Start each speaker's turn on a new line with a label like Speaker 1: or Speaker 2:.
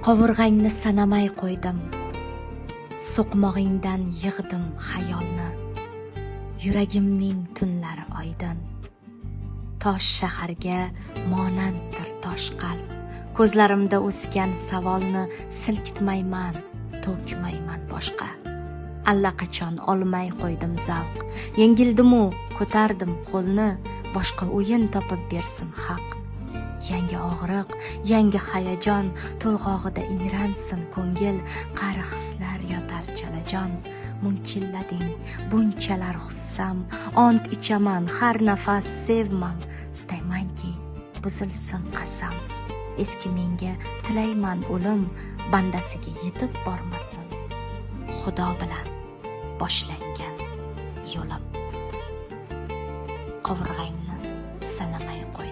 Speaker 1: Qovurg'angni sanamay qo'ydim, so'qmog'ingdan yig'dim xayolni. Yuragimning tunlari oydin, tosh shaharga monanddir tosh qalb. Ko'zlarimda o'sgan savolni silkitmayman, to'kmayman boshqa. Allaqachon olmay qo'ydim zavq, yengildimu ko'tardim qo'lni. Boshqa o'yin topib bersin haq. Yangi og'riq, yangi hayajon, to'lg'og'ida ingransin ko'ngil. Qari hislar yotar chalajon. Munkillading bunchalar xussam, ont ichaman har nafas sevmam. Istaymanki buzilsin qasam. Eski menga tilayman o'lim, bandasiga yetib bormasin Xudo bilan boshlangan yo'lim. Qovurg'angni sanamay qo'y.